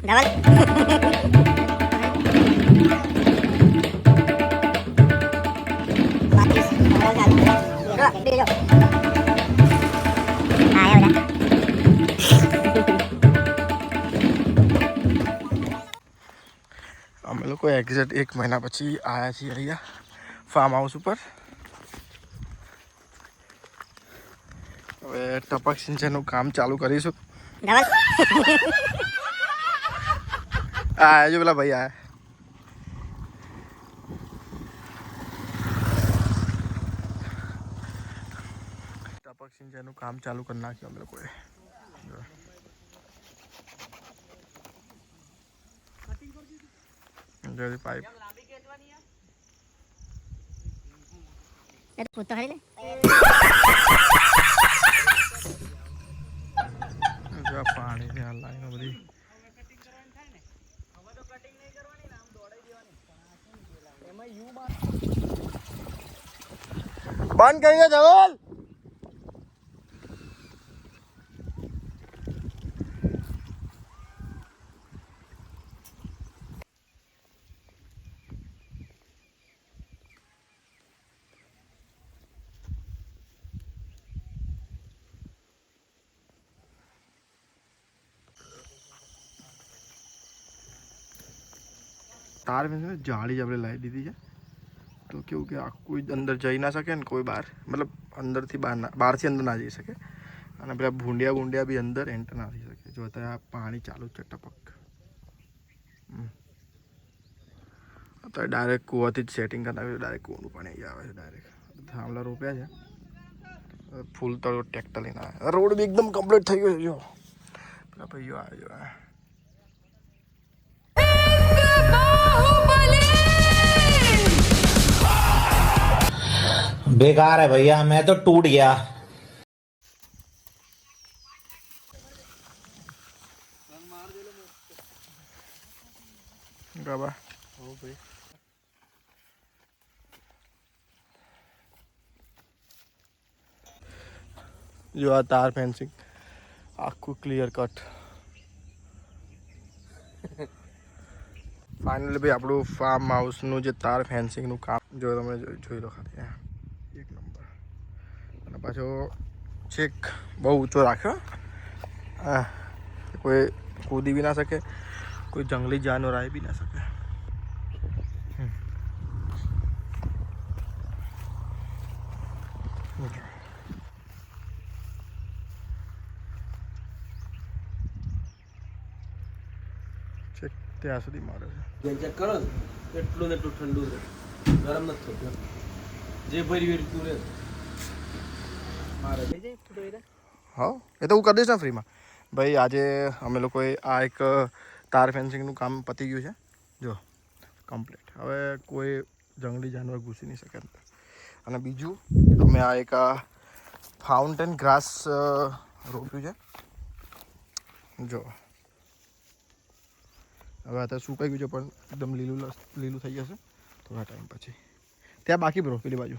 અમે લોકો એક્ઝેક્ટ 1 મહિના પછી આવ્યા છીએ અહીંયા ફાર્મ હાઉસ ઉપર. હવે ટપક સિંચાઈનું કામ ચાલુ કરીશું. હા જો પેલા ભાઈ આયા. ટપક સિંચાઈનું કામ ચાલુ કરી નાખ્યું અમે લોકોએ. પાઇપ પાણી ની લાઈનો બધી બંધ કરી દે ધવલ. तार में से जाली जब लाई दी थी तो क्योंकि कोई अंदर जा ना सके ने कोई बाहर मतलब अंदर थी बाहर से अंदर ना जा सके અને પેલા ભૂંડિયા ભૂંડિયા બી અંદર એન્ટર ના થઈ શકે. જો અત્યારે આ પાણી ચાલુ છે ટપક. અત્યારે ડાયરેક્ટ કૂવાથી જ સેટિંગ કરાવ્યું. ડાયરેક્ટ કૂવાનું પાણી આવી આવે છે. ડાયરેક્ટ થાંભલા રોપ્યા છે. ફૂલ તો ટ્રેક્ટર લઈને આવે. રોડ બી એકદમ કમ્પ્લીટ થઈ ગયો છે. જો પેલા ભાઈઓ આવે જો बेकार है भैया, मैं तो टूट गया. गाबा हो भाई जो आ तार फेंसिंग आखू क्लियर कट. फाइनली भाई આપણું ફાર્મ હાઉસનું જે તાર ફેન્સિંગનું કામ જો તમે જોઈ લો ખાલી એક નંબર. અને પાછો છેક બહુ ઊંચો રાખ્યો. કોઈ કૂદી બી ના શકે, કોઈ જંગલી જાનવર આવી બી ના શકે. છેક ત્યાં સુધી મારે છે. ચેક કરો એટલું ને એટલું ઠંડુ રહે, ગરમ નથી થતું. જે ભરી તું રહે મારે હા એ તો હું કરી દઈશ ને ફ્રીમાં. ભાઈ આજે અમે લોકોએ આ એક તાર ફેન્સિંગનું કામ પતી ગયું છે. જો કમ્પ્લીટ. હવે કોઈ જંગલી જાનવર ઘૂસી નહીં શકે અંદર. અને બીજું અમે આ એક ફાઉન્ટેન ગ્રાસ રોપ્યું છે. જો હવે અત્યારે સુકાઈ ગયું છે પણ એકદમ લીલું થઈ જશે થોડા ટાઈમ પછી. ત્યાં બાકી બ્રો પેલી બાજુ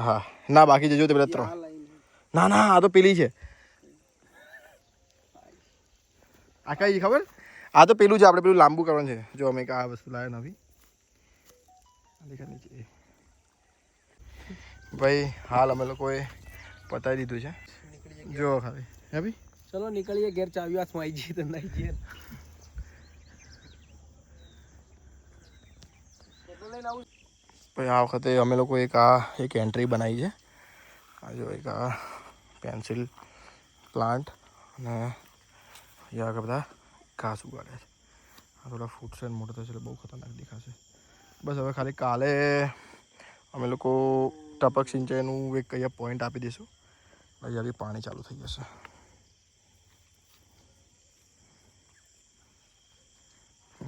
હા ના બાકી જજો તે પેલા 3 ના ના આ તો પેલી છે. આ કઈ ખબર? આ તો પેલું છે. આપણે પેલું લાંબુ કરવાનું છે. જો અમે આ વસ્તુ લાવ્યા નવી નીચે. ભાઈ હાલ અમે લોકોએ પતાવી દીધું છે. જો ખાલી હે ભાઈ ચલો નીકળીએ ઘેર. ચાવી હાથમાં આવી જઈએ તો નહીં જઈએ. ભાઈ આ વખતે અમે લોકો એક એન્ટ્રી બનાવી છે. આ જો એક પેન્સિલ પ્લાન્ટ અને આગળ બધા ઘાસ ઉગાડ્યા છે. આ થોડા ફૂટશે ને મોટા થશે એટલે બહુ ખતરનાક દેખાશે. બસ હવે ખાલી કાલે અમે લોકો ટપક સિંચાઈનું એક કયા પોઈન્ટ આપી દઈશું. અહીંયાથી પાણી ચાલુ થઈ જશે.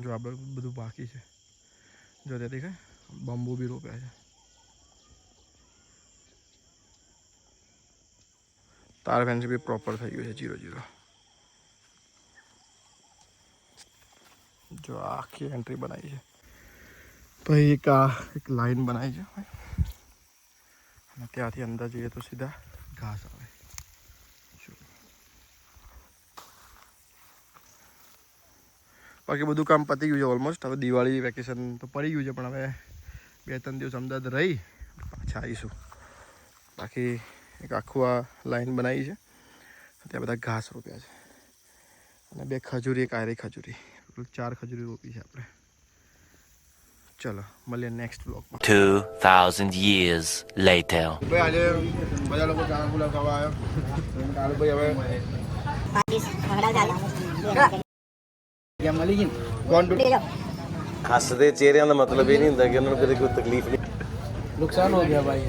જો આ બધું બાકી છે. જો તે દેખાય બંબુ બી રોપ્યા છે. તાર ફેન્સ બી પ્રોપર થઈ ગયું છે 0-0. જો આખી એન્ટ્રી બનાવી છે. પછી એક લાઈન બનાવી છે અને ત્યાંથી અંદર જઈએ તો સીધા ઘાસ આવે. બાકી બધું કામ પતી ગયું છે ઓલમોસ્ટ. હવે દિવાળી વેકેશન તો પડી ગયું છે, પણ હવે 2-3 દિવસ અમદાવાદ રહી પાછા આવીશું. બાકી એક આખું આ લાઈન બનાવી છે, ત્યાં બધા ઘાસ રોપ્યા છે, અને 2 ખજૂરી, એક આયરી ખજૂરી, 4 ખજૂરી રોપી છે આપણે. ચલો મળીએ નેક્સ્ટ બ્લોગમાં. 2000 years later. ભાઈ આજે બધા લોકો ચા ગુલા ખાવા આવ્યો. કાલુ ભાઈ હવે કોણ हंसते चेहरे का मतलब ये नहीं होता कि उन्होंने कभी कोई तकलीफ नहीं. नुकसान हो गया भाई,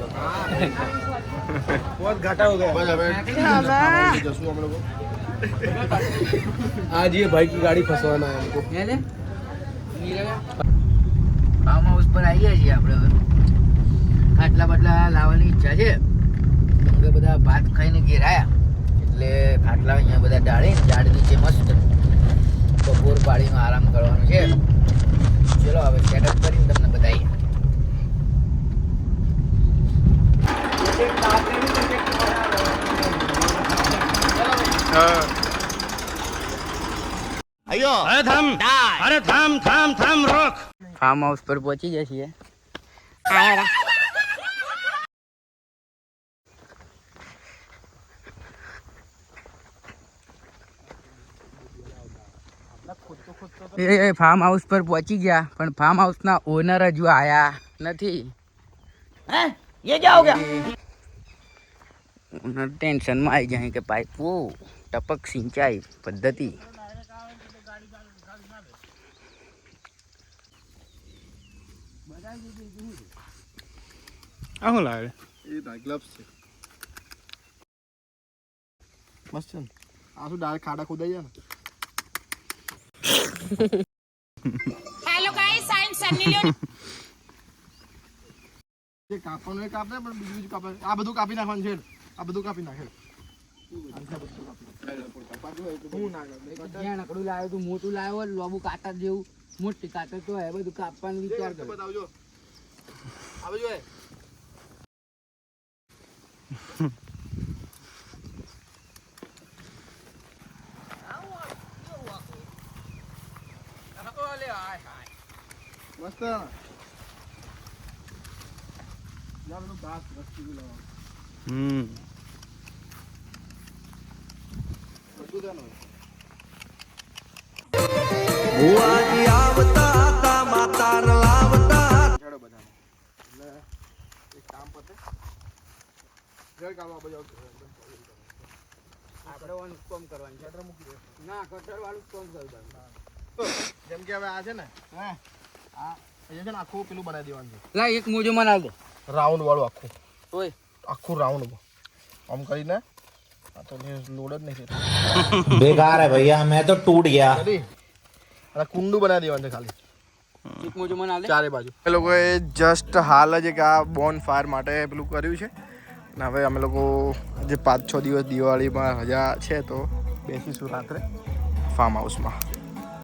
बहुत घाटा हो गया. બસ હવે જશું અમે લોકો. आज ये भाई की गाड़ी फंसवाना है हमको. ફાર્મ હાઉસ પર આવી ગયા છીએ આપણે. હવે ખાટલા બાટલા લાવવાની ઈચ્છા છે. કેમ કે બધા ભાત ખાઈને ઘેર આવ્યા, એટલે ખાટલા અહીંયા બધા ઝાડ નીચે મસ્ત બપોર પાડીમાં આરામ કરવાનો છે. ચલો હવે સેટઅપ કરીને તમને બતાવીએ. ફાર્મ હાઉસ પર પહોંચી ગયા છીએ. એ ફાર્મ હાઉસ પર પહોંચી ગયા, પણ ફાર્મ હાઉસના ઓનર હજુ આયા નથી. ઓનર ટેન્શનમાં આવી જાય કે પાઇપો ટપક સિંચાઈ પદ્ધતિ. શું લાગે? એ ગ્લવ્સ છે, મસ્ત છે ને. આ શું ડાયરેક્ટ ખાડા ખોદાઈ જાય ને. Hello guys, I am Sunny Leone. જે કાપવાનું એ કાપે, પણ બીજું કાપે. આ બધું કાપી નાખવાનું છે, આ બધું કાપી નાખે. જ્યાં નકડું લાવ્યો તું, મોટું લાવ્યો, લોબુ કાતર જેવું મોટી કાતર તો હે, બધું કાપવાનો વિચાર કર્યો. બતાવજો આ બાજુ હે. મસ્ત યાર, બધું ઘાસ વસ્તુ લાવવાનું. બધું તેનું છેડો બધાને. એટલે એક કામ પતે ઘર કામ આપણે આપણે કોમ કરવાનું છે. મૂકી દે. ના, કટર વાળું કોમ કરવાનું. જેમ કે હવે આ છે ને, આ અહીંયા છે ને આખું પેલું બનાવી દેવાનું છે, લા એક મોજો મને આલ દે. રાઉન્ડ વાળું આખું. ઓય આખું રાઉન્ડ આમ કરીને. આ તો લોડ જ નહીં થતો. बेकार है भैया, मैं तो टूट गया. અને કુંડું બનાવી દેવાનું છે ખાલી એક મોજો મને આલ દે. ચારે બાજુ. એ લોકોએ જસ્ટ હાલ જ એક આ બોન ફાયર માટે પેલું કર્યું છે, અને હવે અમે લોકો જે 5-6 દિવસ દિવાળીમાં રજા છે તો બેસીશું રાત્રે ફાર્મ હાઉસમાં.